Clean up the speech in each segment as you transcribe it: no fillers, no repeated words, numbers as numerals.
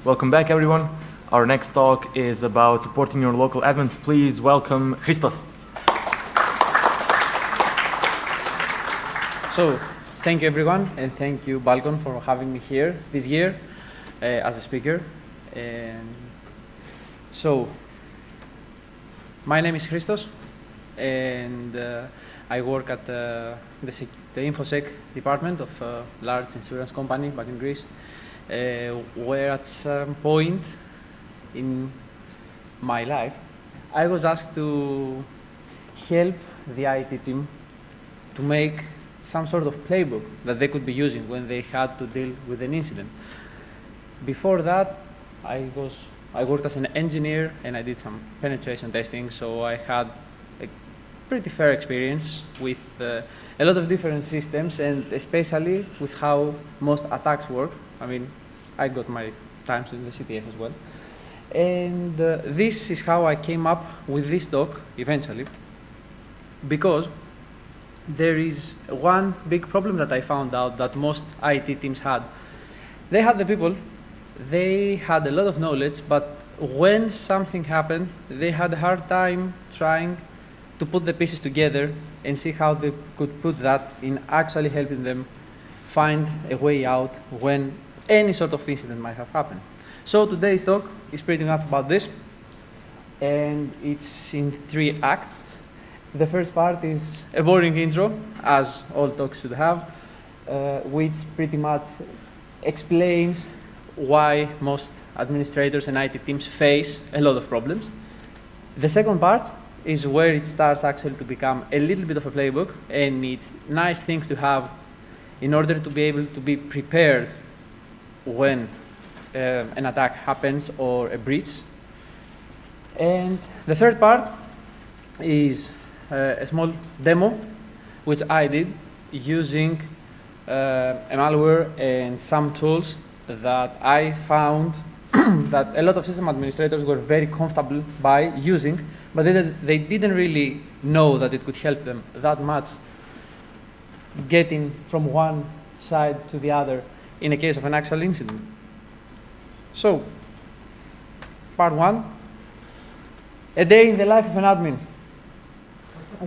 Welcome back, everyone. Our next talk is about supporting your local admins. Please welcome Christos. So, thank you everyone, and thank you BalCCon for having me here this year as a speaker. So, my name is Christos, and I work at the InfoSec department of a large insurance company back in Greece, where at some point in my life, I was asked to help the IT team to make some sort of playbook that they could be using when they had to deal with an incident. Before that, I worked as an engineer and I did some penetration testing, so I had a pretty fair experience with a lot of different systems, and especially with how most attacks work. I mean, I got my times in the CTF as well. And this is how I came up with this talk eventually, because there is one big problem that I found out that most IT teams had. They had the people, they had a lot of knowledge, but when something happened, they had a hard time trying to put the pieces together and see how they could put that in actually helping them find a way out when any sort of incident might have happened. So today's talk is pretty much about this, and it's in 3 acts. The first part is a boring intro, as all talks should have, which pretty much explains why most administrators and IT teams face a lot of problems. The second part is where it starts actually to become a little bit of a playbook, and it's nice things to have in order to be able to be prepared when an attack happens or a breach. And the third part is a small demo, which I did using a malware and some tools that I found that a lot of system administrators were very comfortable by using, but they didn't really know that it could help them that much getting from one side to the other in a case of an actual incident. So, part 1, a day in the life of an admin.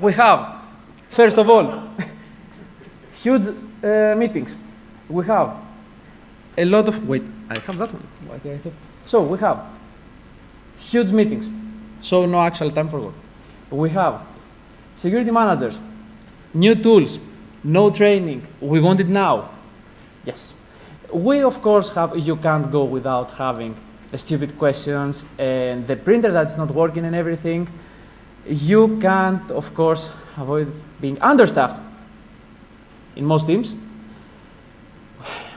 We have, first of all, huge meetings. We have a lot of, wait, I have that one. Why did I stop? So we have huge meetings, so no actual time for work. We have security managers, new tools, no training, we want it now. Yes. We, of course, have, you can't go without having stupid questions and the printer that's not working and everything. You can't, of course, avoid being understaffed in most teams.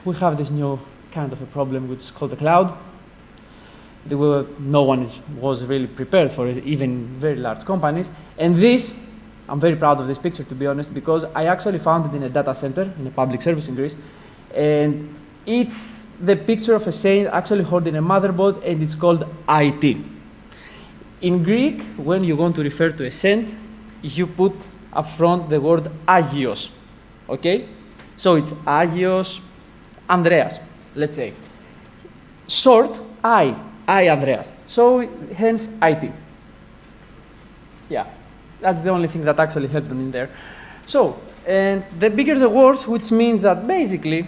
We have this new kind of a problem which is called the cloud. No one was really prepared for it, even very large companies. And this, I'm very proud of this picture, to be honest, because I actually found it in a data center, in a public service in Greece. And it's the picture of a saint actually holding a motherboard, and it's called IT. In Greek, when you want to refer to a saint, you put up front the word Agios, okay? So it's Agios Andreas, let's say. Short, I Andreas. So hence IT. Yeah, that's the only thing that actually helped them in there. So, and the bigger the worse, which means that basically,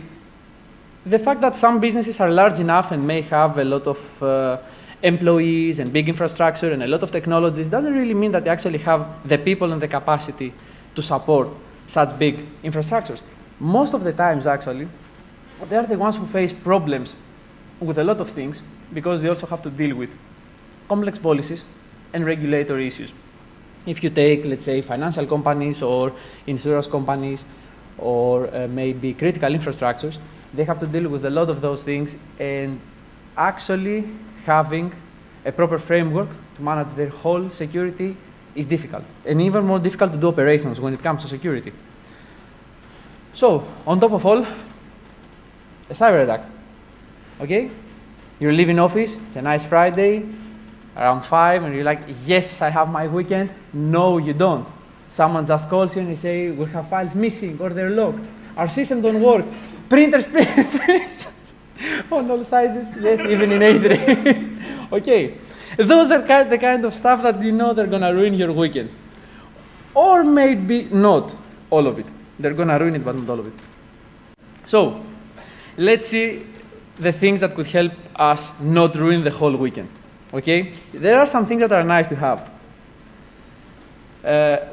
the fact that some businesses are large enough and may have a lot of employees and big infrastructure and a lot of technologies doesn't really mean that they actually have the people and the capacity to support such big infrastructures. Most of the times, actually, they are the ones who face problems with a lot of things because they also have to deal with complex policies and regulatory issues. If you take, let's say, financial companies or insurance companies or maybe critical infrastructures, they have to deal with a lot of those things, and actually having a proper framework to manage their whole security is difficult, and even more difficult to do operations when it comes to security. So, on top of all, a cyber attack, okay? You leave in office, it's a nice Friday, around 5, and you're like, yes, I have my weekend. No, you don't. Someone just calls you and they say, we have files missing, or they're locked. Our system don't work. Printers, printers. On all sizes, yes, even in A3. Okay, those are the kind of stuff that you know they're gonna ruin your weekend. Or maybe not all of it. They're gonna ruin it, but not all of it. So, let's see the things that could help us not ruin the whole weekend. Okay? There are some things that are nice to have.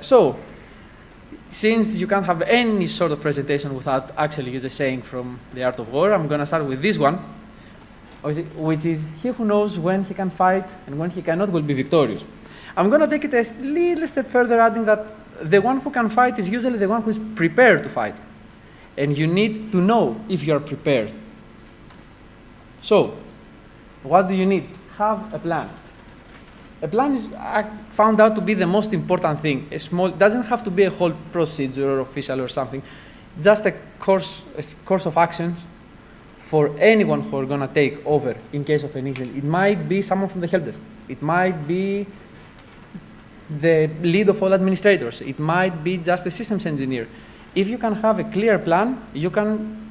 So, since you can't have any sort of presentation without actually using a saying from The Art of War, I'm going to start with this one, which is, he who knows when he can fight and when he cannot will be victorious. I'm going to take it a little step further, adding that the one who can fight is usually the one who is prepared to fight. And you need to know if you are prepared. So, what do you need? Have a plan. A plan is found out to be the most important thing. Doesn't have to be a whole procedure or official or something. Just a course of actions for anyone who are going to take over in case of an incident. It might be someone from the help desk. It might be the lead of all administrators. It might be just a systems engineer. If you can have a clear plan, you can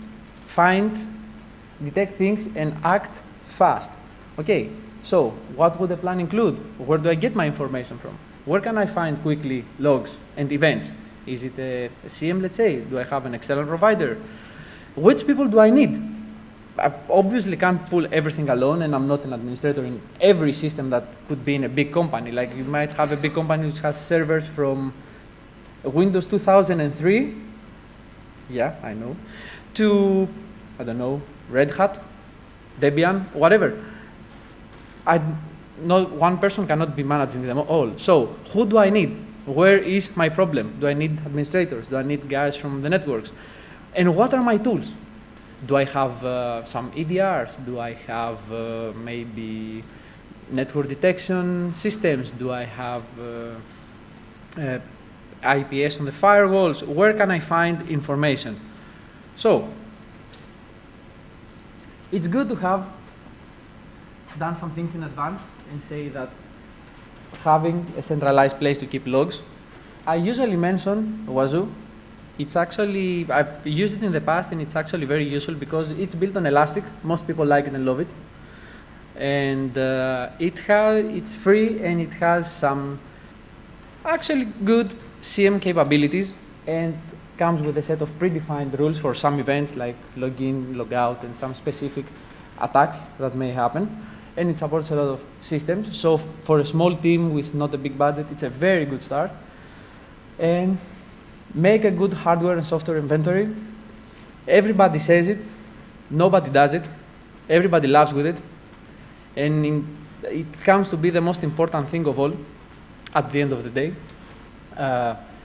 detect things and act fast. Okay. So, what would the plan include? Where do I get my information from? Where can I find quickly logs and events? Is it a CM, let's say? Do I have an external provider? Which people do I need? I obviously can't pull everything alone, and I'm not an administrator in every system that could be in a big company. Like you might have a big company which has servers from Windows 2003, yeah, I know, to, I don't know, Red Hat, Debian, whatever. One person cannot be managing them all. So, who do I need? Where is my problem? Do I need administrators? Do I need guys from the networks? And what are my tools? Do I have some EDRs? Do I have maybe network detection systems? Do I have IPS on the firewalls? Where can I find information? So, it's good to have done some things in advance and say that having a centralized place to keep logs. I usually mention Wazoo. It's actually, I've used it in the past and it's actually very useful because it's built on Elastic. Most people like it and love it. And it's free and it has some actually good CM capabilities and comes with a set of predefined rules for some events like login, logout, and some specific attacks that may happen. And it supports a lot of systems. So for a small team with not a big budget, it's a very good start. And make a good hardware and software inventory. Everybody says it, nobody does it. Everybody laughs with it. And it comes to be the most important thing of all at the end of the day.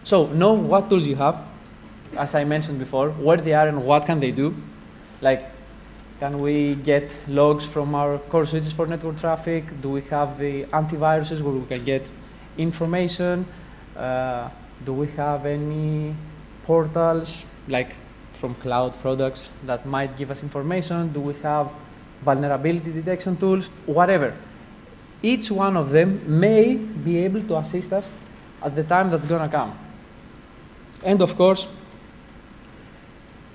So know what tools you have, as I mentioned before, where they are and what can they do. Like, can we get logs from our core switches for network traffic? Do we have the antiviruses where we can get information? Do we have any portals, like from cloud products, that might give us information? Do we have vulnerability detection tools? Whatever. Each one of them may be able to assist us at the time that's going to come. And of course,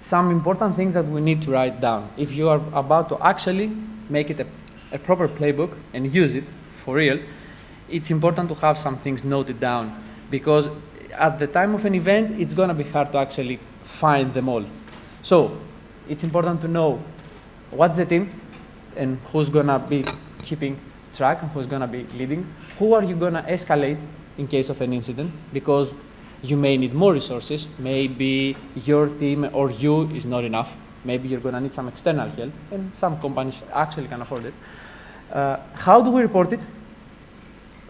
some important things that we need to write down. If you are about to actually make it a proper playbook and use it for real, it's important to have some things noted down because at the time of an event, it's going to be hard to actually find them all. So it's important to know what's the team and who's going to be keeping track and who's going to be leading. Who are you going to escalate in case of an incident? Because you may need more resources. Maybe your team or you is not enough. Maybe you're going to need some external help, and some companies actually can afford it. How do we report it?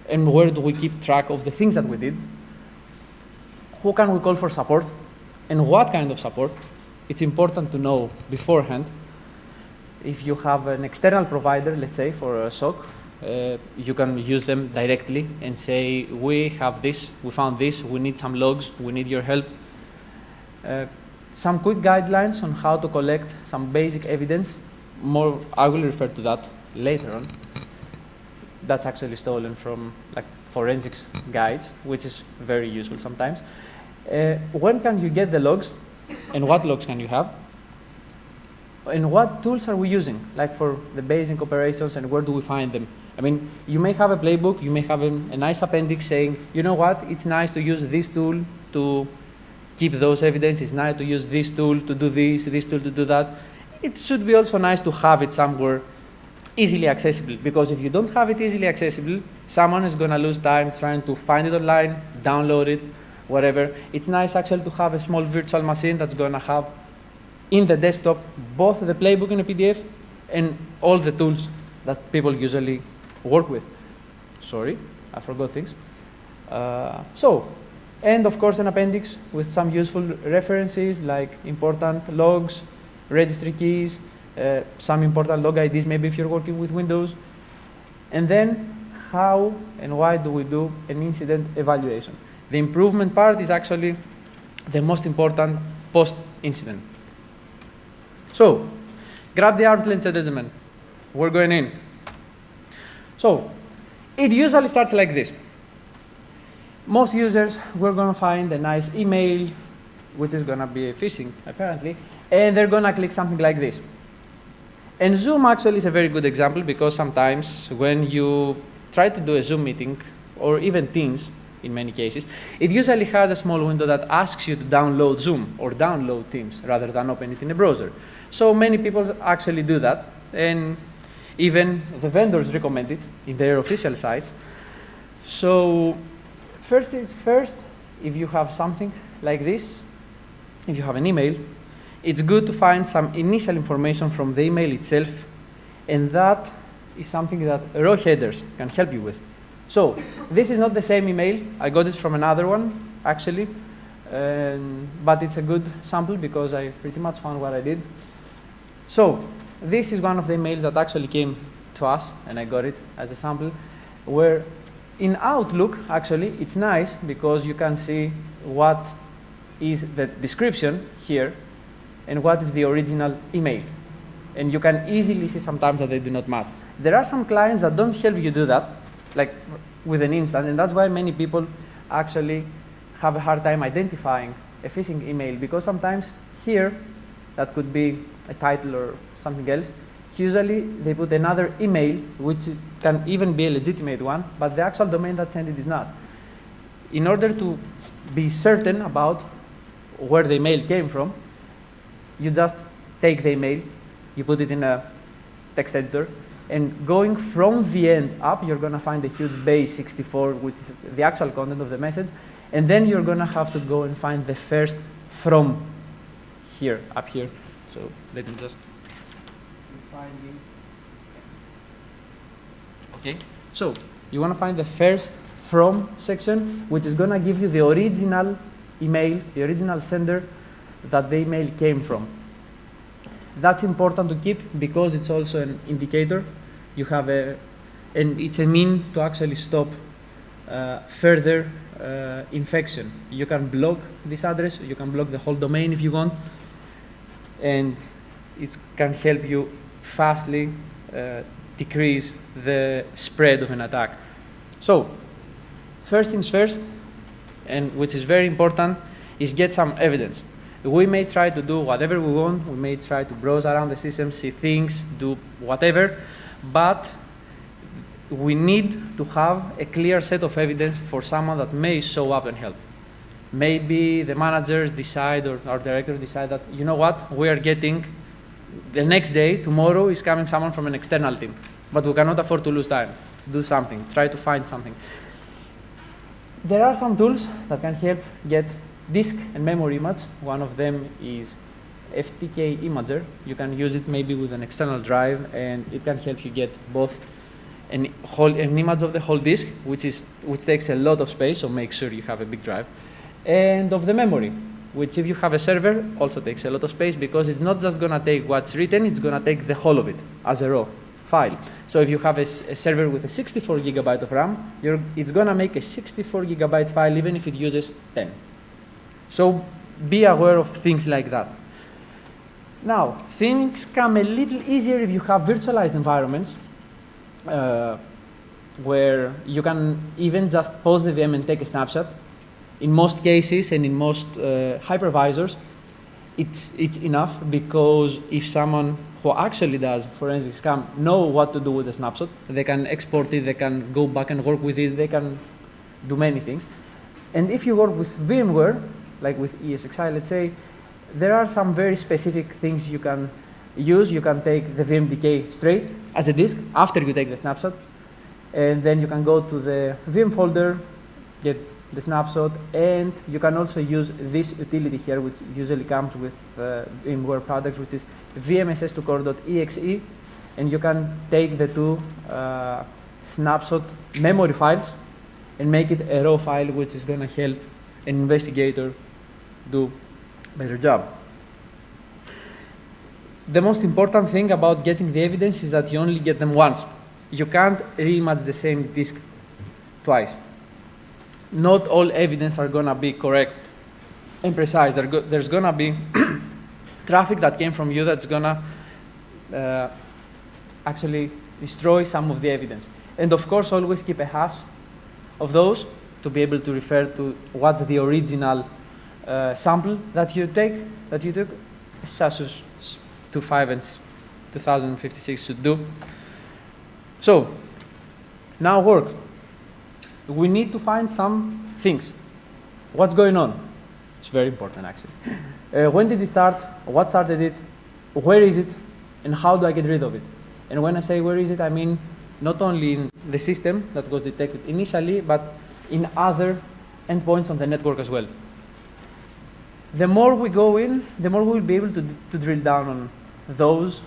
And where do we keep track of the things that we did? Who can we call for support? And what kind of support? It's important to know beforehand. If you have an external provider, let's say for a SOC, you can use them directly and say, we have this, we found this, we need some logs, we need your help. Some quick guidelines on how to collect some basic evidence. More, I will refer to that later on. That's actually stolen from like forensics guides, which is very useful sometimes. When can you get the logs and what logs can you have? And what tools are we using, like for the basic operations, and where do we find them? I mean, you may have a playbook, you may have a nice appendix saying, you know what, it's nice to use this tool to keep those evidence, it's nice to use this tool to do this tool to do that. It should be also nice to have it somewhere easily accessible, because if you don't have it easily accessible, someone is going to lose time trying to find it online, download it, whatever. It's nice actually to have a small virtual machine that's going to have in the desktop both the playbook in a PDF and all the tools that people usually work with. Sorry, I forgot things. And of course an appendix with some useful references like important logs, registry keys, some important log IDs maybe if you're working with Windows. And then how and why do we do an incident evaluation? The improvement part is actually the most important post-incident. So, grab the arms, ladies and gentlemen. We're going in. So, it usually starts like this. Most users, we're going to find a nice email, which is going to be phishing, apparently, and they're going to click something like this. And Zoom actually is a very good example, because sometimes when you try to do a Zoom meeting, or even Teams, in many cases, it usually has a small window that asks you to download Zoom or download Teams rather than open it in a browser. So many people actually do that, and even the vendors recommend it in their official sites. So first things first, if you have something like this, if you have an email, it's good to find some initial information from the email itself, and that is something that raw headers can help you with. So this is not the same email. I got it from another one, actually, but it's a good sample because I pretty much found what I did. So this is one of the emails that actually came to us, and I got it as a sample, where in Outlook, actually, it's nice because you can see what is the description here and what is the original email. And you can easily see sometimes that they do not match. There are some clients that don't help you do that, like with an instant, and that's why many people actually have a hard time identifying a phishing email, because sometimes here, that could be a title or something else, usually they put another email, which can even be a legitimate one, but the actual domain that sent it is not. In order to be certain about where the email came from, you just take the email, you put it in a text editor, and going from the end up, you're going to find a huge base 64, which is the actual content of the message, and then you're going to have to go and find the first from here, up here. So let me just find it. Okay, so you want to find the first from section, which is going to give you the original email, the original sender that the email came from. That's important to keep because it's also an indicator. You have and it's a mean to actually stop further infection. You can block this address, you can block the whole domain if you want, and it can help you fastly decrease the spread of an attack. So, first things first, and which is very important, is get some evidence. We may try to do whatever we want, we may try to browse around the system, see things, do whatever, but we need to have a clear set of evidence for someone that may show up and help. Maybe the managers decide, or our directors decide that, you know what, we are getting, the next day, tomorrow is coming someone from an external team, but we cannot afford to lose time. Do something, try to find something. There are some tools that can help get disk and memory image. One of them is FTK Imager. You can use it maybe with an external drive, and it can help you get both an image of the whole disk, which takes a lot of space, so make sure you have a big drive, and of the memory, which if you have a server also takes a lot of space, because it's not just going to take what's written, it's going to take the whole of it as a raw file. So if you have a server with a 64 gigabyte of RAM, it's going to make a 64 gigabyte file even if it uses 10. So be aware of things like that. Now, things come a little easier if you have virtualized environments where you can even just pause the VM and take a snapshot. In most cases and in most hypervisors, it's enough, because if someone who actually does forensic scam know what to do with the snapshot, they can export it, they can go back and work with it, they can do many things. And if you work with VMware, like with ESXi, let's say, there are some very specific things you can use. You can take the VMDK straight as a disk after you take the snapshot, and then you can go to the VM folder, get the snapshot, and you can also use this utility here, which usually comes with VMware products, which is vmss2core.exe, and you can take the two snapshot memory files and make it a raw file, which is going to help an investigator do a better job. The most important thing about getting the evidence is that you only get them once. You can't rematch the same disk twice. Not all evidence are going to be correct and precise. There's going to be traffic that came from you that's going to actually destroy some of the evidence. And of course, always keep a hash of those to be able to refer to what's the original sample that you took, such as 25 and 2056 should do. So now work. We need to find some things. What's going on? It's very important, actually. When did it start? What started it? Where is it? And how do I get rid of it? And when I say where is it, I mean not only in the system that was detected initially, but in other endpoints on the network as well. The more we go in, the more we'll be able to drill down on those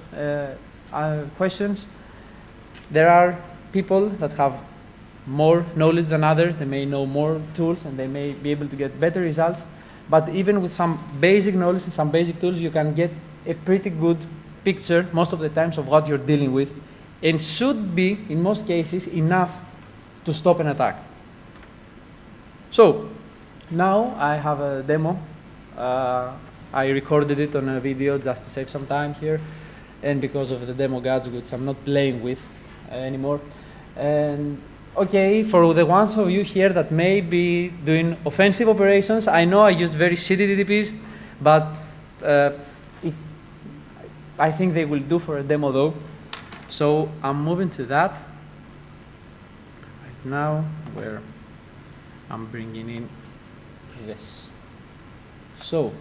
questions. There are people that have more knowledge than others. They may know more tools and they may be able to get better results. But even with some basic knowledge and some basic tools, you can get a pretty good picture most of the times of what you're dealing with, and should be, in most cases, enough to stop an attack. So now I have a demo. I recorded it on a video just to save some time here, and because of the demo gadget, which I'm not playing with anymore. And okay, for the ones of you here that may be doing offensive operations, I know I used very shitty DDPs, but I think they will do for a demo though. So I'm moving to that right now, where I'm bringing in this. So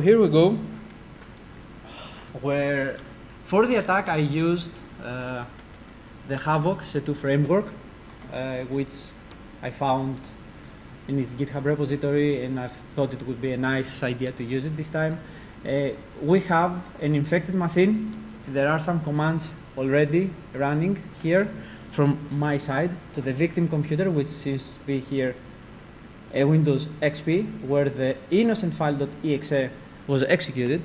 here we go, where for the attack I used the Havoc C2 framework, which I found in its GitHub repository, and I thought it would be a nice idea to use it this time. We have an infected machine. There are some commands already running here from my side to the victim computer, which seems to be here a Windows XP, where the innocent file.exe was executed.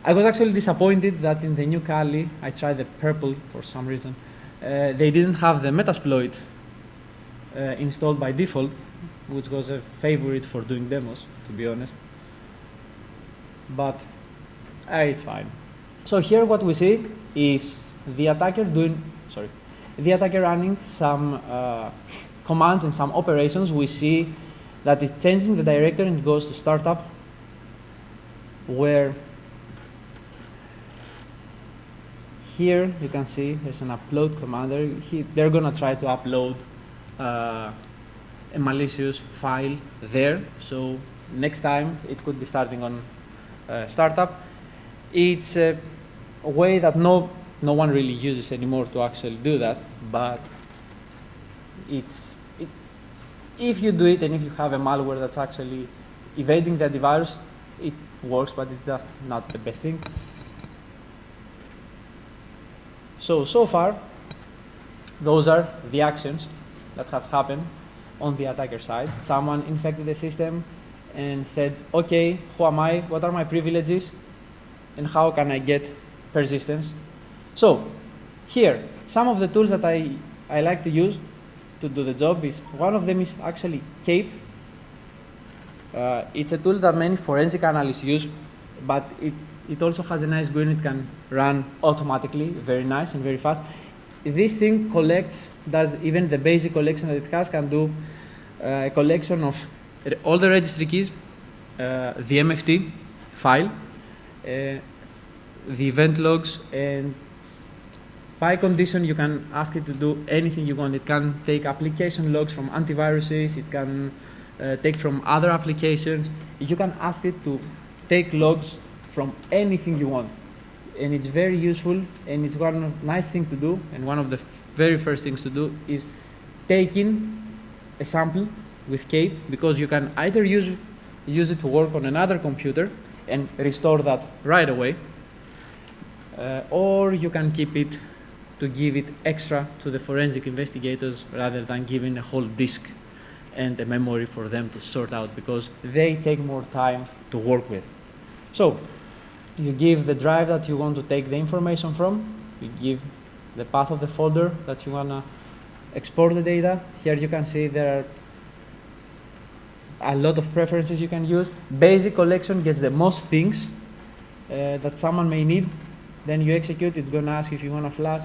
I was actually disappointed that in the new Kali, I tried the purple for some reason. They didn't have the Metasploit installed by default, which was a favorite for doing demos, to be honest. But it's fine. So here what we see is the attacker running some commands and some operations. We see that it's changing the directory and it goes to startup, where here you can see there's an upload commander. They're going to try to upload a malicious file there. So next time it could be starting on startup. It's a way that no one really uses anymore to actually do that, but if you do it and if you have a malware that's actually evading the antivirus, it works, but it's just not the best thing. So far, those are the actions that have happened on the attacker side. Someone infected the system and said, okay, who am I? What are my privileges? And how can I get persistence? So here, some of the tools that I like to use to do the job is, one of them is actually Cape. It's a tool that many forensic analysts use, but it also has a nice GUI. It can run automatically, very nice and very fast. This thing does even the basic collection that it has, can do a collection of all the registry keys, the MFT file, the event logs, and by condition you can ask it to do anything you want. It can take application logs from antiviruses, it can take from other applications. You can ask it to take logs from anything you want. And it's very useful, and it's one nice thing to do, and one of the very first things to do is taking a sample with Kate, because you can either use it to work on another computer and restore that right away, or you can keep it to give it extra to the forensic investigators rather than giving a whole disk and a memory for them to sort out, because they take more time to work with. So you give the drive that you want to take the information from, you give the path of the folder that you want to export the data. Here you can see there are a lot of preferences you can use. Basic collection gets the most things that someone may need. Then you execute, it's going to ask if you want to flash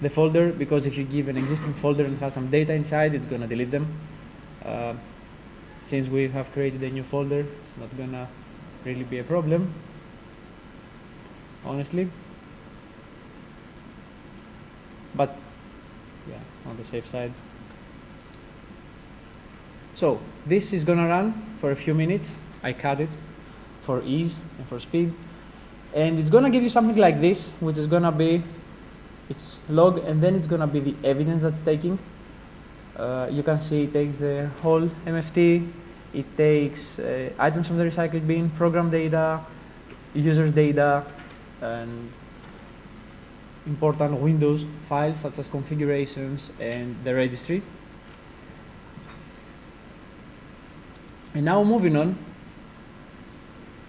the folder, because if you give an existing folder and has some data inside, it's going to delete them. Since we have created a new folder, it's not going to really be a problem, honestly. But yeah, on the safe side. So this is going to run for a few minutes. I cut it for ease and for speed. And it's going to give you something like this, which is going to be its log, and then it's going to be the evidence that's taking. You can see it takes the whole MFT. It takes items from the recycled bin, program data, users data, and important Windows files such as configurations and the registry. And now moving on,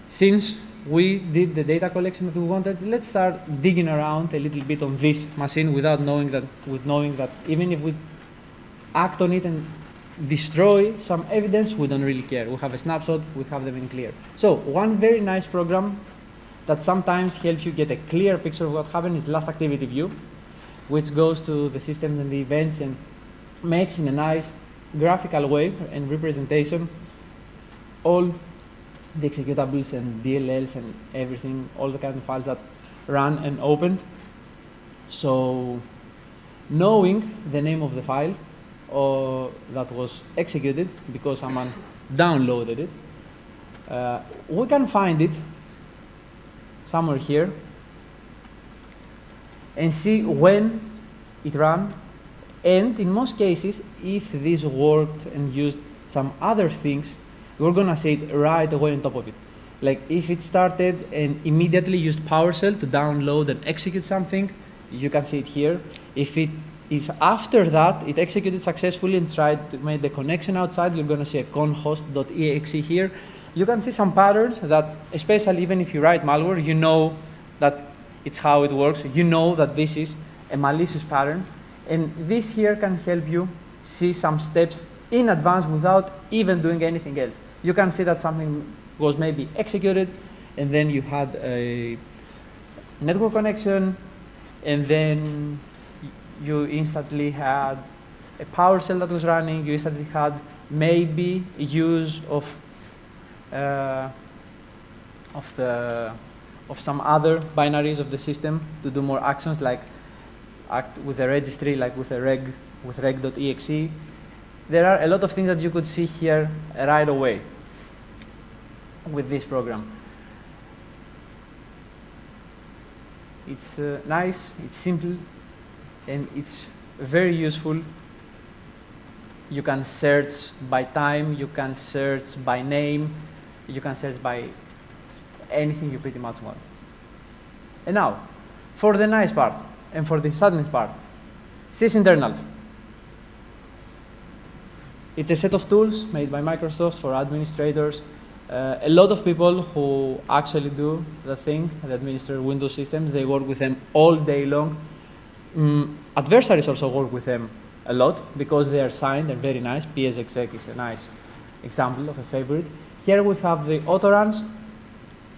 since we did the data collection that we wanted, let's start digging around a little bit on this machine without knowing that, even if we act on it and destroy some evidence, we don't really care. We have a snapshot, we have them in clear. So one very nice program that sometimes helps you get a clear picture of what happened is Last Activity View, which goes to the systems and the events and makes in a nice graphical way and representation all the executables and DLLs and everything, all the kind of files that run and opened. So knowing the name of the file that was executed because someone downloaded it, we can find it somewhere here and see when it ran, and in most cases, if this worked and used some other things, we're going to see it right away on top of it. Like if it started and immediately used PowerShell to download and execute something, you can see it here. If after that it executed successfully and tried to make the connection outside, you're going to see a conhost.exe here. You can see some patterns that, especially even if you write malware, you know that it's how it works. You know that this is a malicious pattern. And this here can help you see some steps in advance without even doing anything else. You can see that something was maybe executed, and then you had a network connection, and then you instantly had a PowerShell that was running. You instantly had maybe use of some other binaries of the system to do more actions, like act with a registry, like with a reg.exe. There are a lot of things that you could see here right away with this program. It's nice, it's simple, and it's very useful. You can search by time, you can search by name, you can search by anything you pretty much want. And now, for the nice part, and for the sadness part, sysinternals. It's a set of tools made by Microsoft for administrators. A lot of people who actually do the thing, they administer Windows systems, they work with them all day long. Adversaries also work with them a lot because they are signed and very nice. PSExec is a nice example of a favorite. Here we have the autoruns,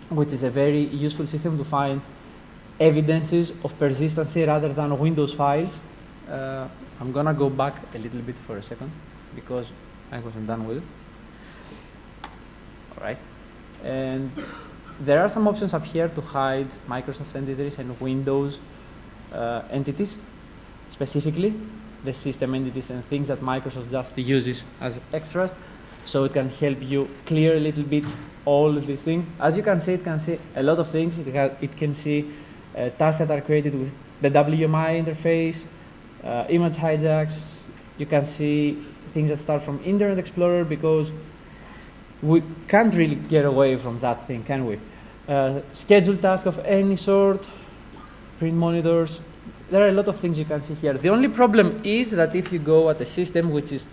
which is a very useful system to find evidences of persistency rather than Windows files. I'm gonna go back a little bit for a second because I wasn't done with it. right? And there are some options up here to hide Microsoft entities and Windows entities, specifically the system entities and things that Microsoft just uses as extras. So it can help you clear a little bit all of these things. As you can see, it can see a lot of things. It can see tasks that are created with the WMI interface, image hijacks. You can see things that start from Internet Explorer, because we can't really get away from that thing, can we? Schedule tasks of any sort, print monitors. There are a lot of things you can see here. The only problem is that if you go at a system which is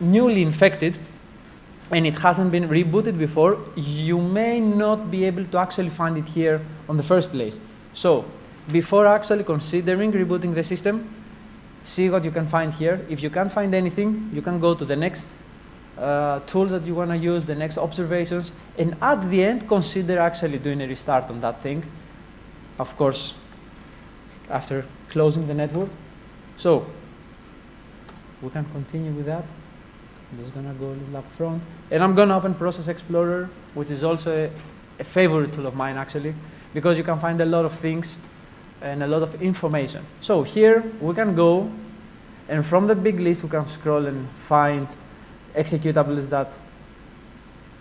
newly infected and it hasn't been rebooted before, you may not be able to actually find it here on the first place. So before actually considering rebooting the system, see what you can find here. If you can't find anything, you can go to the next tools that you want to use, the next observations, and at the end, consider actually doing a restart on that thing. Of course, after closing the network. So we can continue with that. I'm just gonna go a little up front. And I'm gonna open Process Explorer, which is also a favorite tool of mine actually, because you can find a lot of things and a lot of information. So here we can go, and from the big list we can scroll and find executables that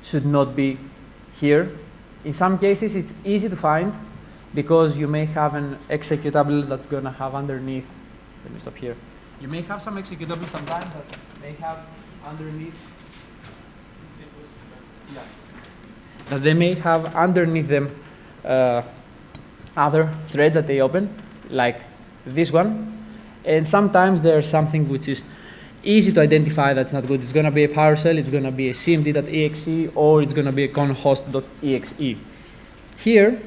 should not be here. In some cases it's easy to find, because you may have an executable that's going to have underneath, let me stop here. You may have some executables sometimes that may have underneath, that they may have underneath them other threads that they open, like this one. And sometimes there's something which is easy to identify that's not good. It's going to be a PowerShell, it's going to be a cmd.exe, or it's going to be a conhost.exe. Here,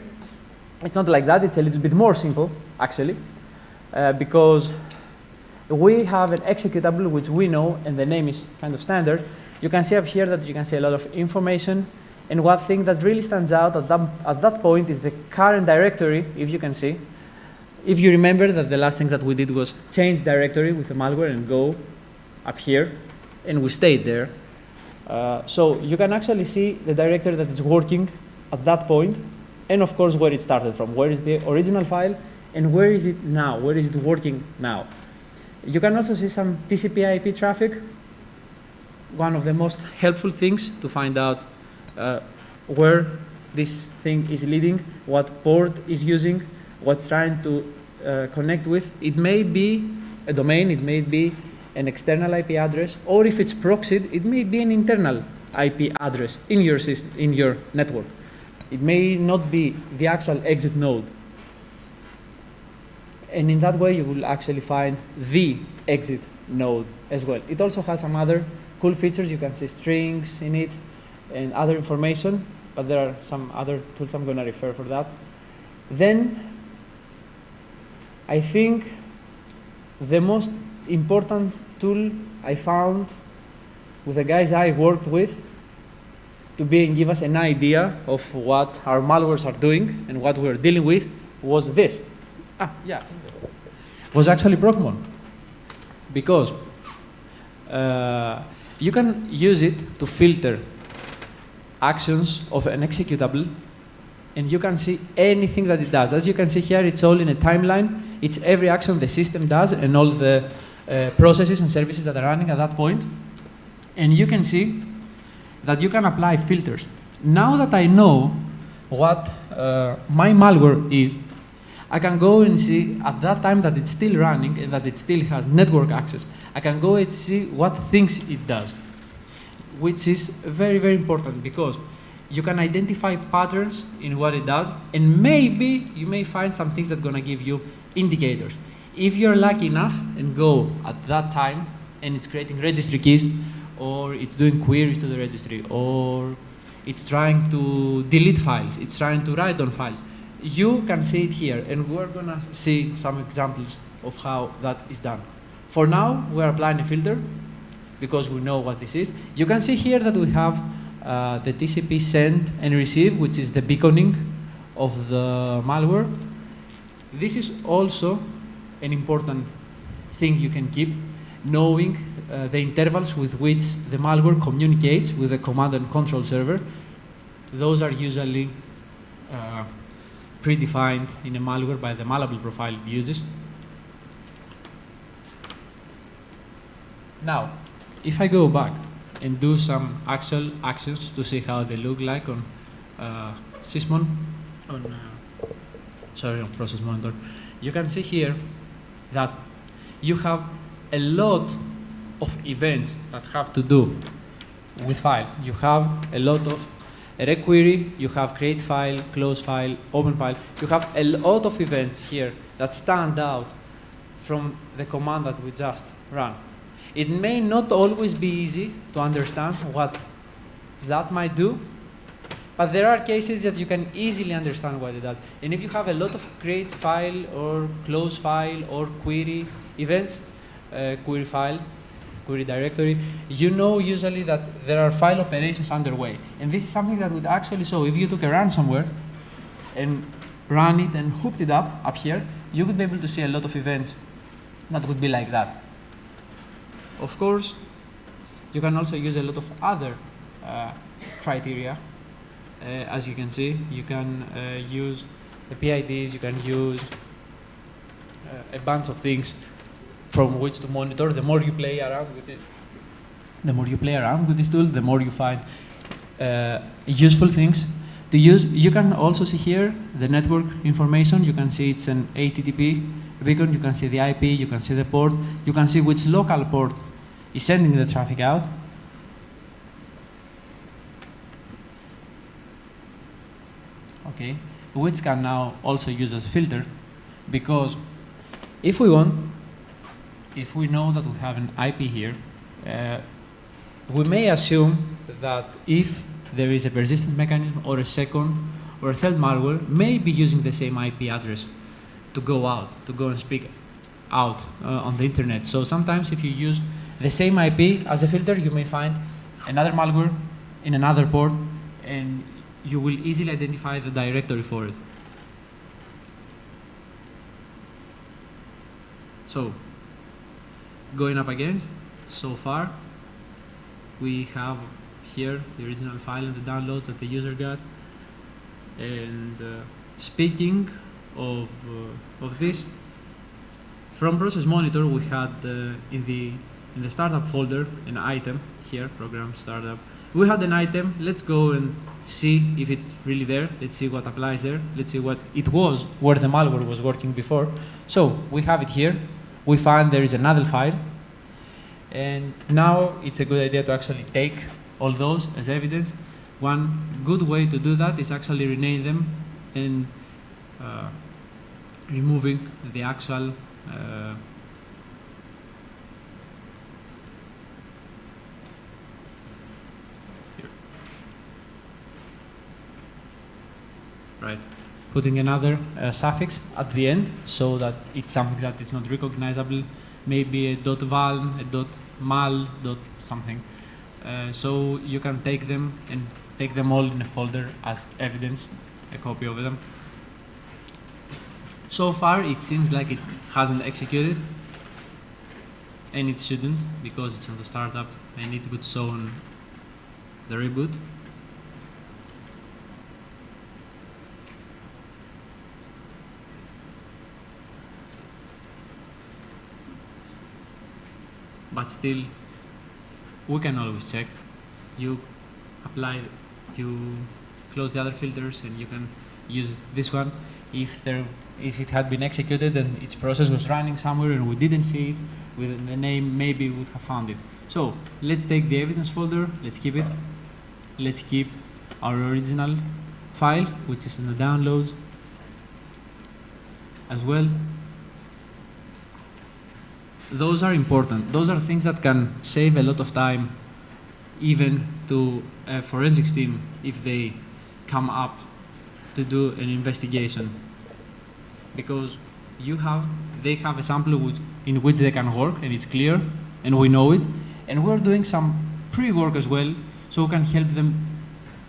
it's not like that. It's a little bit more simple, actually, because we have an executable which we know, and the name is kind of standard. You can see up here that you can see a lot of information. And one thing that really stands out at that point is the current directory, if you can see. If you remember that the last thing that we did was change directory with the malware and go up here, and we stayed there. So you can actually see the directory that is working at that point, and of course where it started from, where is the original file, and where is it now, where is it working now. You can also see some TCP/IP traffic. One of the most helpful things to find out where this thing is leading, what port is using, what's trying to connect with. It may be a domain, it may be an external IP address, or if it's proxied, it may be an internal IP address in your system, in your network. It may not be the actual exit node. And in that way, you will actually find the exit node as well. It also has some other cool features. You can see strings in it and other information, but there are some other tools I'm going to refer for that. Then, I think the most important tool I found with the guys I worked with to give us an idea of what our malwares are doing and what we're dealing with was this. Was actually Procmon. Because you can use it to filter actions of an executable, and you can see anything that it does. As you can see here, it's all in a timeline. It's every action the system does and all the processes and services that are running at that point. And you can see that you can apply filters. Now that I know what my malware is, I can go and see at that time that it's still running and that it still has network access. I can go and see what things it does, which is very, very important, because you can identify patterns in what it does, and maybe you may find some things that are going to give you indicators. If you're lucky enough and go at that time and it's creating registry keys, or it's doing queries to the registry, or it's trying to delete files, it's trying to write on files, you can see it here, and we're going to see some examples of how that is done. For now, we're applying a filter because we know what this is. You can see here that we have the TCP send and receive, which is the beaconing of the malware. This is also an important thing you can keep. knowing the intervals with which the malware communicates with the command and control server. Those are usually predefined in a malware by the malleable profile it uses. Now, if I go back and do some actual actions to see how they look like on Sysmon, on Process Monitor, you can see here that you have a lot of events that have to do with files. You have a lot of requery, you have create file, close file, open file. You have a lot of events here that stand out from the command that we just ran. It may not always be easy to understand what that might do, but there are cases that you can easily understand what it does. And if you have a lot of create file or close file or query events, query file, query directory, you know usually that there are file operations underway. And this is something that would actually show if you took a ransomware and ran it and hooked it up here, you would be able to see a lot of events that would be like that. Of course, you can also use a lot of other criteria. As you can see, you can use the PIDs, you can use a bunch of things from which to monitor. The more you play around with it, the more you play around with this tool, the more you find useful things to use. You can also see here the network information. You can see it's an HTTP beacon. You can see the IP. You can see the port. You can see which local port is sending the traffic out. Okay, which can now also use as a filter, because if we want, if we know that we have an IP here, we may assume that if there is a persistent mechanism or a second or a third malware may be using the same IP address to go out, to go and speak out on the internet. So sometimes if you use the same IP as a filter, you may find another malware in another port, and you will easily identify the directory for it. So, going up against, so far, we have here the original file and the downloads that the user got. And speaking of this, from Process Monitor, we had in the startup folder an item here, program startup. We had an item. Let's go and see if it's really there. Let's see what applies there. Let's see what it was, where the malware was working before. So we have it here. We find there is another file. And now it's a good idea to actually take all those as evidence. One good way to do that is actually rename them and removing the actual right, putting another suffix at the end so that it's something that is not recognizable, maybe a .val, a .mal, something. So you can take them and take them all in a folder as evidence, a copy of them. So far, it seems like it hasn't executed, and it shouldn't because it's on the startup and it would show on the reboot. But still, we can always check. You apply, you close the other filters, and you can use this one. If it had been executed and its process was running somewhere and we didn't see it, with the name, maybe we would have found it. So let's take the evidence folder, let's keep it. Let's keep our original file, which is in the downloads as well. Those are important. Those are things that can save a lot of time, even to a forensics team if they come up to do an investigation, because they have a sample in which they can work, and it's clear, and we know it, and we're doing some pre-work as well, so we can help them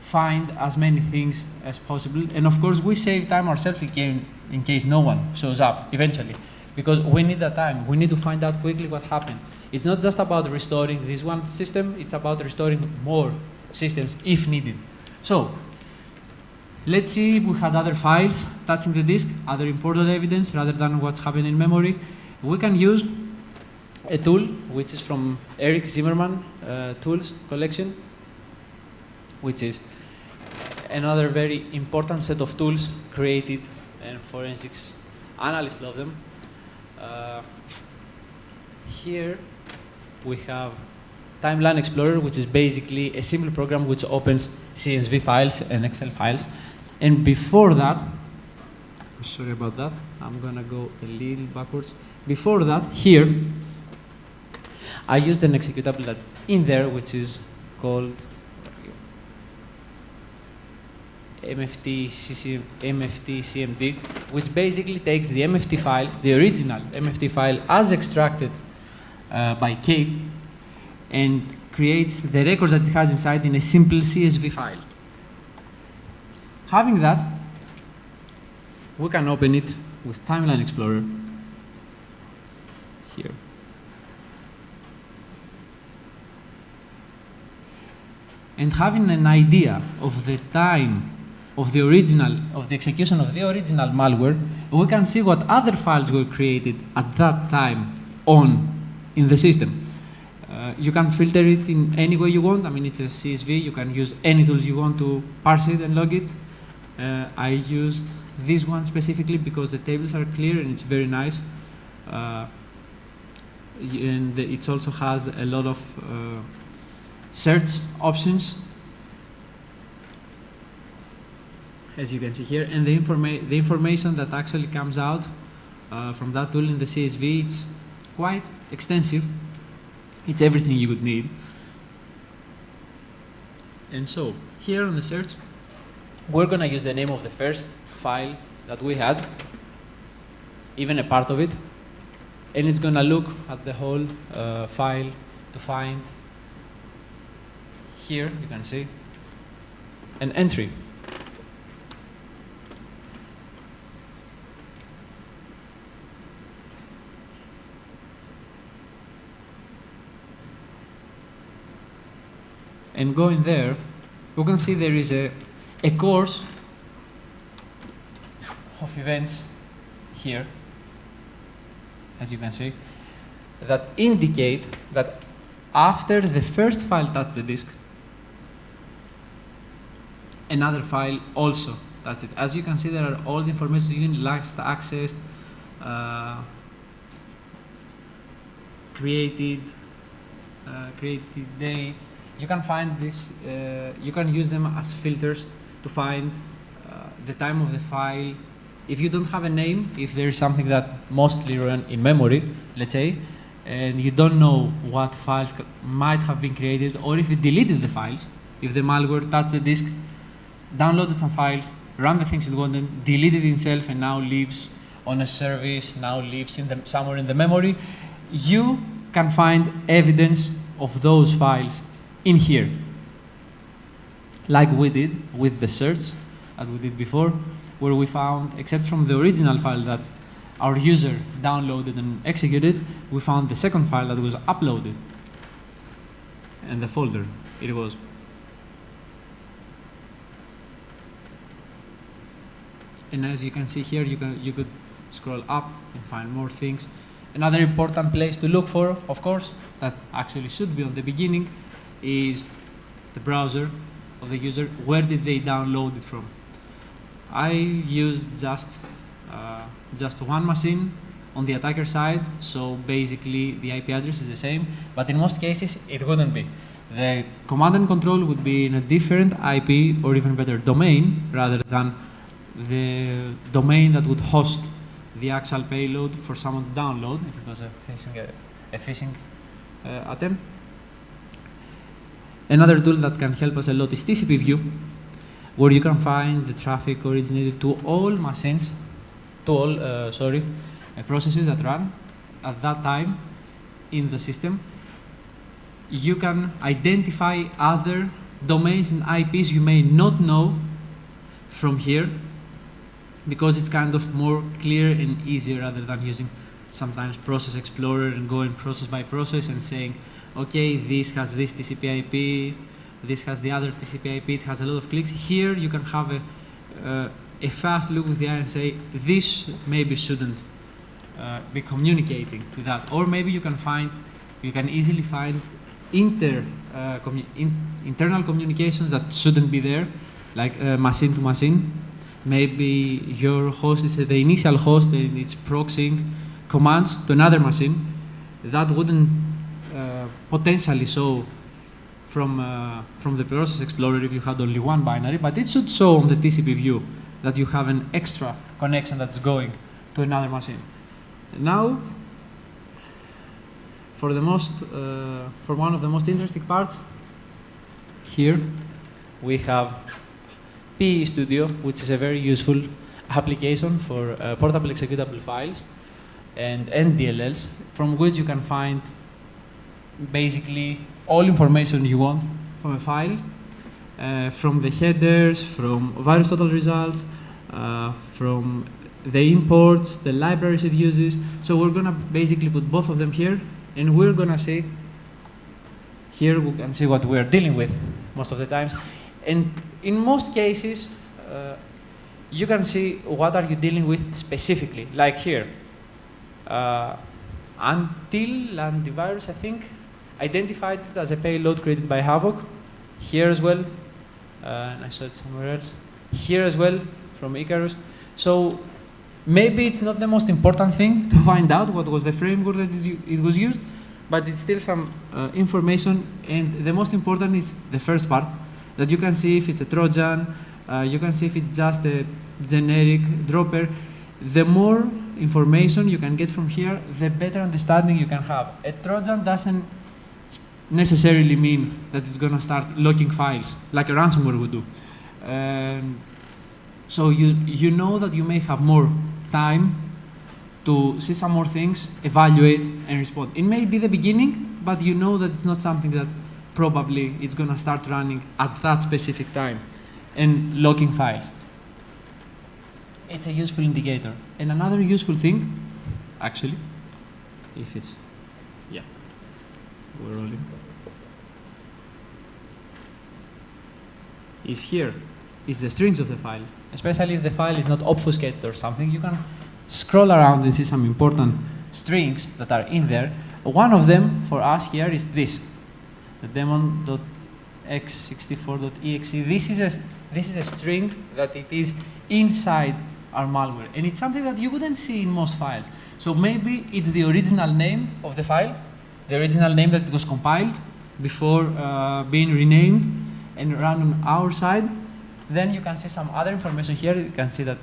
find as many things as possible. And of course, we save time ourselves in case no one shows up eventually, because we need that time. We need to find out quickly what happened. It's not just about restoring this one system, it's about restoring more systems if needed. So, let's see if we had other files touching the disk, other important evidence rather than what's happening in memory. We can use a tool which is from Eric Zimmerman tools collection, which is another very important set of tools created, and forensics analysts love them. Here we have Timeline Explorer, which is basically a simple program which opens CSV files and Excel files. And before that, I'm sorry about that, I'm gonna go a little backwards. Before that, here, I used an executable that's in there, which is called MFT-CMD, which basically takes the MFT file, the original MFT file as extracted by Cape, and creates the records that it has inside in a simple CSV file. Having that, we can open it with Timeline Explorer here. And having an idea of the time of the execution of the original malware, we can see what other files were created at that time in the system. You can filter it in any way you want. I mean, it's a CSV. You can use any tools you want to parse it and log it. I used this one specifically because the tables are clear and it's very nice. And it also has a lot of search options, as you can see here. And the information that actually comes out from that tool in the CSV, it's quite extensive. It's everything you would need. And so, here on the search, we're going to use the name of the first file that we had, even a part of it, and it's going to look at the whole file to find, here you can see, an entry. And going there, you can see there is a course of events here, as you can see, that indicate that after the first file touched the disk, another file also touched it. As you can see, there are all the information you can last accessed, created date. You can find this, you can use them as filters to find the time of the file. If you don't have a name, if there is something that mostly run in memory, let's say, and you don't know what files might have been created, or if you deleted the files, if the malware touched the disk, downloaded some files, ran the things it wanted, deleted itself, and now lives on a service, now lives somewhere in the memory, you can find evidence of those files in here, like we did with the search that we did before, where we found, except from the original file that our user downloaded and executed, we found the second file that was uploaded and the folder it was. And as you can see here, you could scroll up and find more things. Another important place to look for, of course, that actually should be on the beginning, is the browser of the user. Where did they download it from? I used just one machine on the attacker side, so basically the IP address is the same, but in most cases it wouldn't be. The command and control would be in a different IP, or even better, domain, rather than the domain that would host the actual payload for someone to download, if it was a phishing attempt. Another tool that can help us a lot is TCP view, where you can find the traffic originated to all machines, to all processes that run at that time in the system. You can identify other domains and IPs you may not know from here, because it's kind of more clear and easier rather than using sometimes process explorer and going process by process and saying, okay, this has this TCP/IP, this has the other TCP/IP, it has a lot of clicks. Here you can have a fast look with the eye and say, this maybe shouldn't be communicating to that. Or maybe you can easily find internal communications that shouldn't be there, like machine to machine. Maybe your host is the initial host and it's proxying commands to another machine. That wouldn't potentially show from the process explorer if you had only one binary, but it should show on the TCP view that you have an extra connection that's going to another machine. Now, for one of the most interesting parts, here we have PE Studio, which is a very useful application for portable executable files and DLLs, from which you can find basically all information you want from a file, from the headers, from various total results, from the imports, the libraries it uses. So we're going to basically put both of them here, and we're going to see, here we can see what we're dealing with most of the times. And in most cases, you can see what are you dealing with specifically, like here. Until antivirus, I think, identified it as a payload created by Havoc. Here as well, and I saw it somewhere else. Here as well, from Icarus. So maybe it's not the most important thing to find out what was the framework that it was used, but it's still some information, and the most important is the first part, that you can see if it's a Trojan, you can see if it's just a generic dropper. The more information you can get from here, the better understanding you can have. A Trojan doesn't necessarily mean that it's going to start locking files, like a ransomware would do. So you know that you may have more time to see some more things, evaluate, and respond. It may be the beginning, but you know that it's not something that probably it's going to start running at that specific time and locking files. It's a useful indicator. And another useful thing, actually, if it's, yeah, we're rolling, is here, is the strings of the file. Especially if the file is not obfuscated or something, you can scroll around and see some important strings that are in there. One of them for us here is this, the daemon.x64.exe. This is a string that it is inside our malware, and it's something that you wouldn't see in most files. So maybe it's the original name of the file, the original name that was compiled before being renamed and run on our side. Then you can see some other information here. You can see that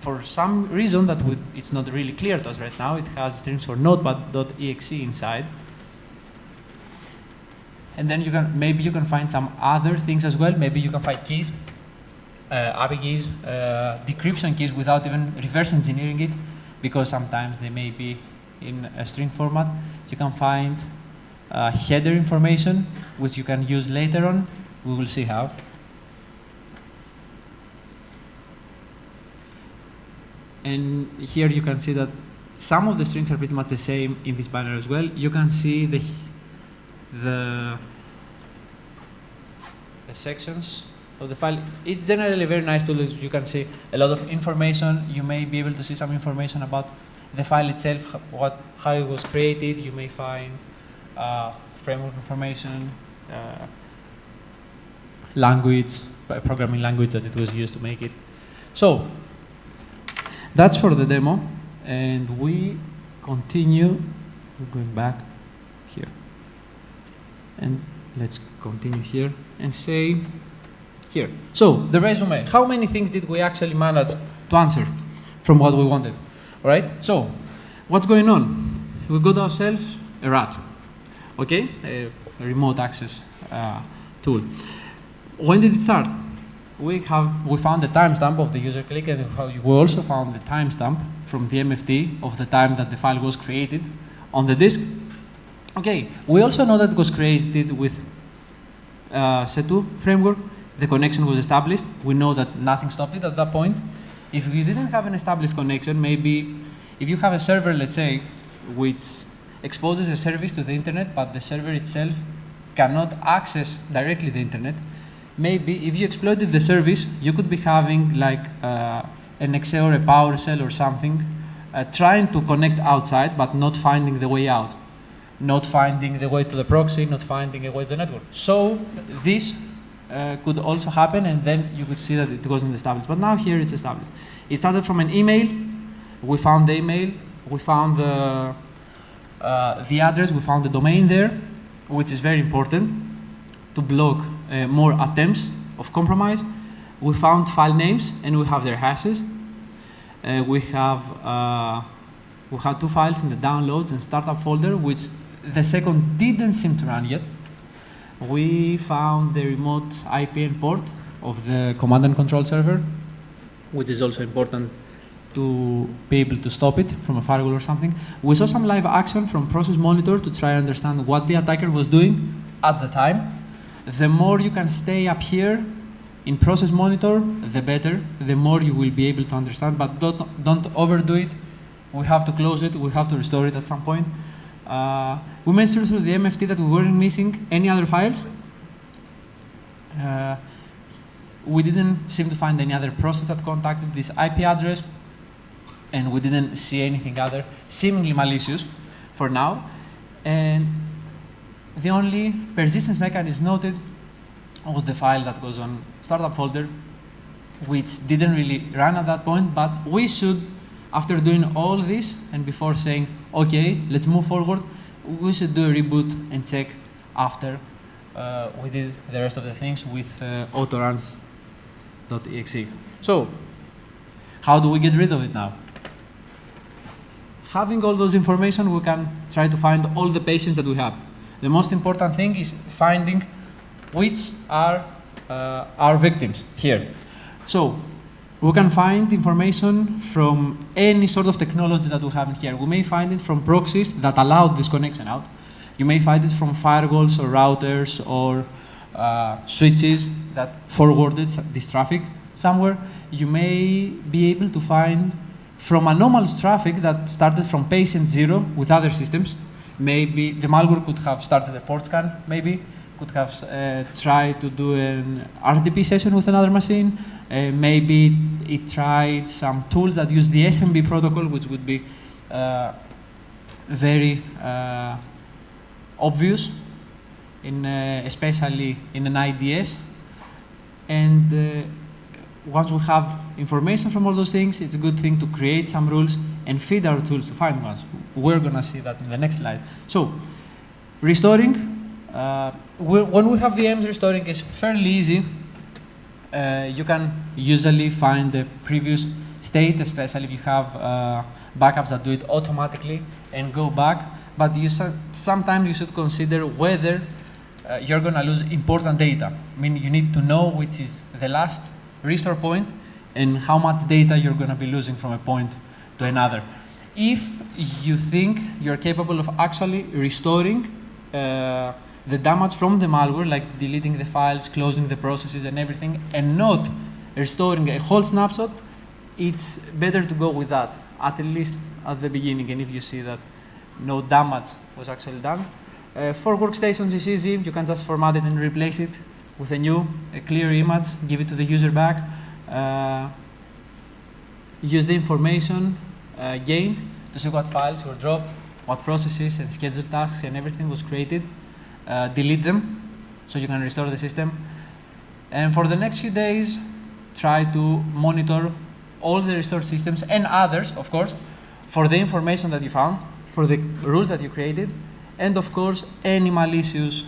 for some reason that it's not really clear to us right now, it has strings for notepad.exe inside. And then maybe you can find some other things as well. Maybe you can find keys, API keys, decryption keys without even reverse engineering it, because sometimes they may be in a string format. You can find header information, which you can use later on. We will see how. And here you can see that some of the strings are pretty much the same in this binary as well. You can see the sections of the file. It's generally very nice to look. You can see a lot of information. You may be able to see some information about the file itself, how it was created. You may find framework information, language, programming language that it was used to make it. So that's for the demo, and we continue. We're going back here, and let's continue here and say here. So the resume. How many things did we actually manage to answer from what we wanted? All right. So what's going on? We got ourselves a RAT, okay, a remote access tool. When did it start? We found the timestamp of the user click, and we also found the timestamp from the MFT of the time that the file was created on the disk. Okay, we also know that it was created with C2 framework. The connection was established. We know that nothing stopped it at that point. If we didn't have an established connection, maybe if you have a server, let's say, which exposes a service to the internet, but the server itself cannot access directly the internet, maybe if you exploited the service, you could be having like an XE or a PowerShell or something, trying to connect outside, but not finding the way out, not finding the way to the proxy, not finding a way to the network. So this could also happen, and then you could see that it wasn't established. But now here it's established. It started from an email. We found the email. We found the address. We found the domain there, which is very important to block more attempts of compromise. We found file names, and we have their hashes. We had 2 files in the downloads and startup folder, which the second didn't seem to run yet. We found the remote IP and port of the command and control server, which is also important to be able to stop it from a firewall or something. We saw some live action from process monitor to try and understand what the attacker was doing at the time. The more you can stay up here in process monitor, the better, the more you will be able to understand, but don't overdo it. We have to close it, we have to restore it at some point. We made sure through the MFT that we weren't missing any other files. We didn't seem to find any other process that contacted this IP address, and we didn't see anything other seemingly malicious for now. And the only persistence mechanism noted was the file that was on startup folder, which didn't really run at that point, but we should, after doing all this and before saying, okay, let's move forward, we should do a reboot and check after we did the rest of the things with autoruns.exe. So, how do we get rid of it now? Having all those information, we can try to find all the patients that we have. The most important thing is finding which are our victims here. So, we can find information from any sort of technology that we have in here. We may find it from proxies that allowed this connection out. You may find it from firewalls or routers or switches that forwarded this traffic somewhere. You may be able to find from anomalous traffic that started from patient 0 with other systems. Maybe the malware could have started a port scan, maybe, could have tried to do an RDP session with another machine. Maybe it tried some tools that use the SMB protocol, which would be very obvious, especially in an IDS. And once we have information from all those things, it's a good thing to create some rules and feed our tools to find ones. We're going to see that in the next slide. So, restoring. When we have VMs, restoring is fairly easy. You can usually find the previous state, especially if you have backups that do it automatically and go back. But sometimes you should consider whether you're going to lose important data. I mean, you need to know which is the last restore point and how much data you're going to be losing from a point to another. If you think you're capable of actually restoring the damage from the malware, like deleting the files, closing the processes and everything, and not restoring a whole snapshot, it's better to go with that, at least at the beginning, and if you see that no damage was actually done. For workstations, it's easy. You can just format it and replace it with a clear image, give it to the user back, use the information gained to see what files were dropped, what processes and scheduled tasks and everything was created. Delete them so you can restore the system. And for the next few days, try to monitor all the restored systems and others, of course, for the information that you found, for the rules that you created, and of course, any malicious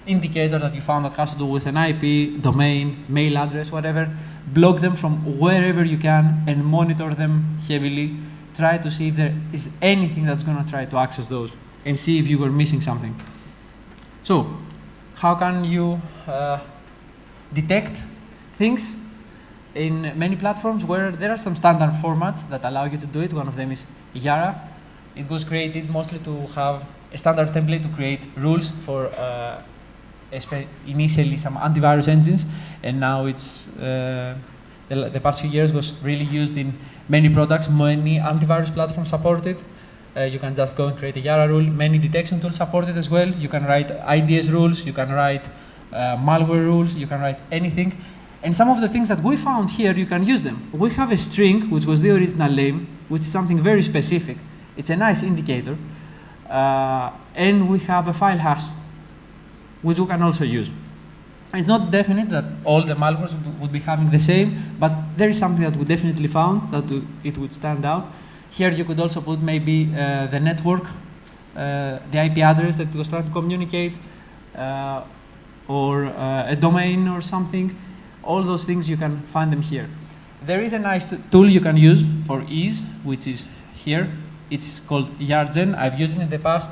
indicator that you found that has to do with an IP, domain, mail address, whatever. Block them from wherever you can and monitor them heavily. Try to see if there is anything that's going to try to access those and see if you were missing something. So, how can you detect things? In many platforms where there are some standard formats that allow you to do it. One of them is Yara. It was created mostly to have a standard template to create rules for initially some antivirus engines, and now it's the past few years was really used in Many products, many antivirus platforms support it. You can just go and create a Yara rule. Many detection tools support it as well. You can write IDS rules, you can write malware rules, you can write anything. And some of the things that we found here, you can use them. We have a string, which was the original name, which is something very specific. It's a nice indicator. And we have a file hash, which we can also use. It's not definite that all the malwares would be having the same, but there is something that we definitely found that it would stand out. Here you could also put maybe the network, the IP address that it was trying to communicate, or a domain or something. All those things, you can find them here. There is a nice tool you can use for ease, which is here. It's called Yargen. I've used it in the past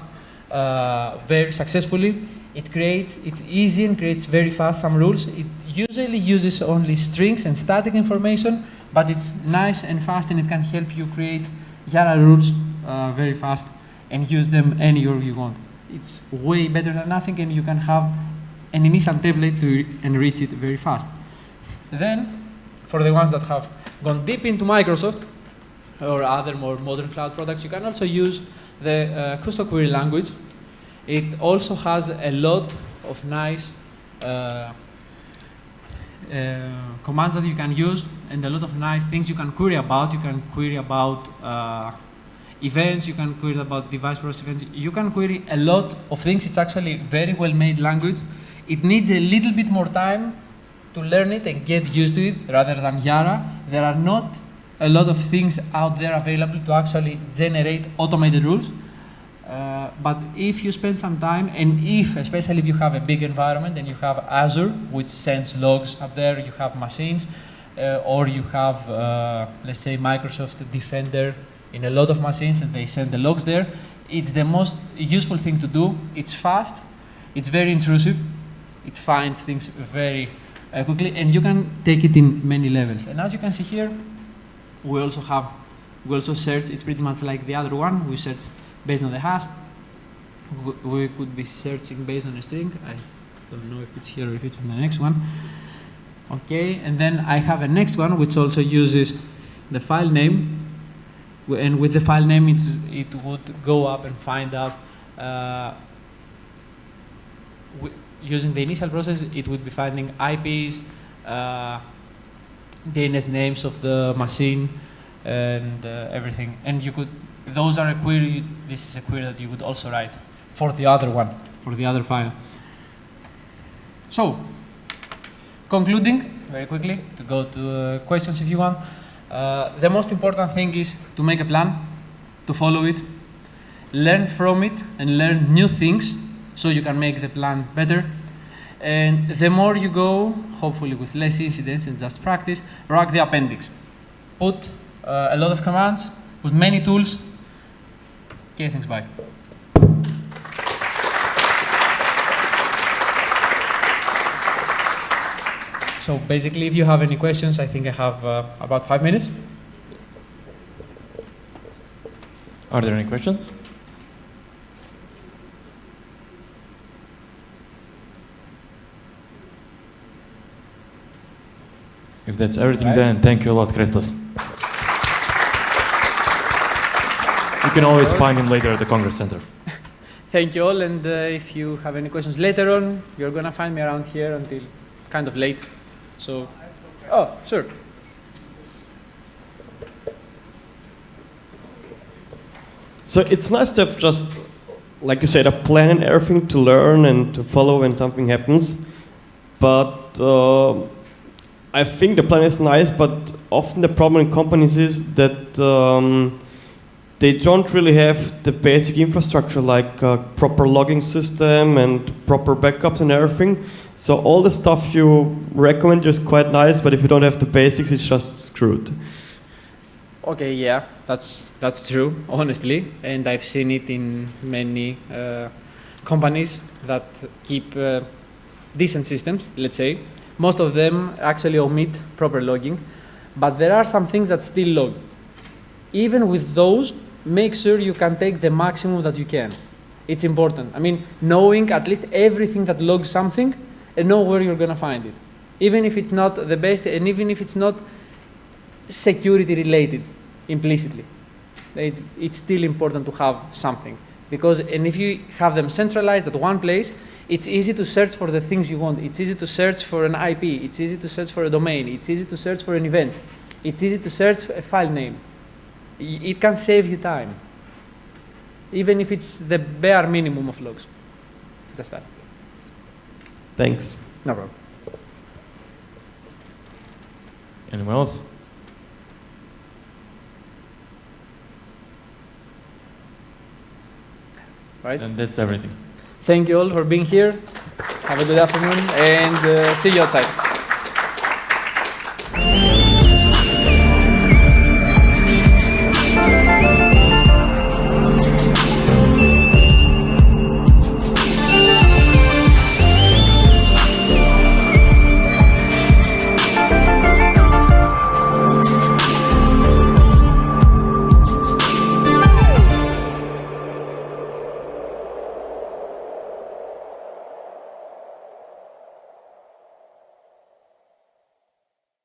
very successfully. It's easy and creates very fast some rules. It usually uses only strings and static information, but it's nice and fast, and it can help you create Yara rules very fast and use them anywhere you want. It's way better than nothing, and you can have an initial template to enrich it very fast. Then, for the ones that have gone deep into Microsoft or other more modern cloud products, you can also use the custom query language. It also has a lot of nice commands that you can use, and a lot of nice things you can query about. You can query about events, you can query about device process events, you can query a lot of things. It's actually a very well made language. It needs a little bit more time to learn it and get used to it rather than Yara. There are not a lot of things out there available to actually generate automated rules. But if you spend some time, and especially if you have a big environment and you have Azure, which sends logs up there, you have machines, or you have, let's say, Microsoft Defender in a lot of machines and they send the logs there, it's the most useful thing to do. It's fast, it's very intrusive, it finds things very quickly, and you can take it in many levels. And as you can see here, we also search. It's pretty much like the other one. We search based on the hash. We could be searching based on a string. I don't know if it's here or if it's in the next one. Okay, and then I have a next one which also uses the file name, and with the file name it would go up and find out using the initial process, it would be finding IPs, DNS names of the machine, and everything. And you could, those are a query. This is a query that you would also write for the other one, for the other file. So, concluding very quickly, to go to questions if you want. The most important thing is to make a plan, to follow it, learn from it, and learn new things so you can make the plan better. And the more you go, hopefully with less incidents and just practice, rack the appendix. Put a lot of commands, put many tools. Okay, thanks, bye. So basically, if you have any questions, I think I have about 5 minutes. Are there any questions? If that's everything, then thank you a lot, Christos. You can always find him later at the Congress Center. Thank you all, and if you have any questions later on, you're going to find me around here until kind of late. So, oh, sure. So it's nice to have just, like you said, a plan and everything to learn and to follow when something happens. But I think the plan is nice, but often the problem in companies is that they don't really have the basic infrastructure, like a proper logging system and proper backups and everything. So all the stuff you recommend is quite nice, but if you don't have the basics, it's just screwed. Okay, yeah, that's true, honestly, and I've seen it in many companies that keep decent systems, let's say. Most of them actually omit proper logging, but there are some things that still log. Even with those, make sure you can take the maximum that you can. It's important. I mean, knowing at least everything that logs something and know where you're going to find it. Even if it's not the best and even if it's not security related. implicitly. It's still important to have something, because and if you have them centralized at one place, it's easy to search for the things you want. It's easy to search for an IP. It's easy to search for a domain. It's easy to search for an event. It's easy to search a file name. It can save you time, even if it's the bare minimum of logs. Just that. Thanks. No problem. Anyone else? Right. And that's everything. Thank you all for being here. Have a good afternoon, and see you outside.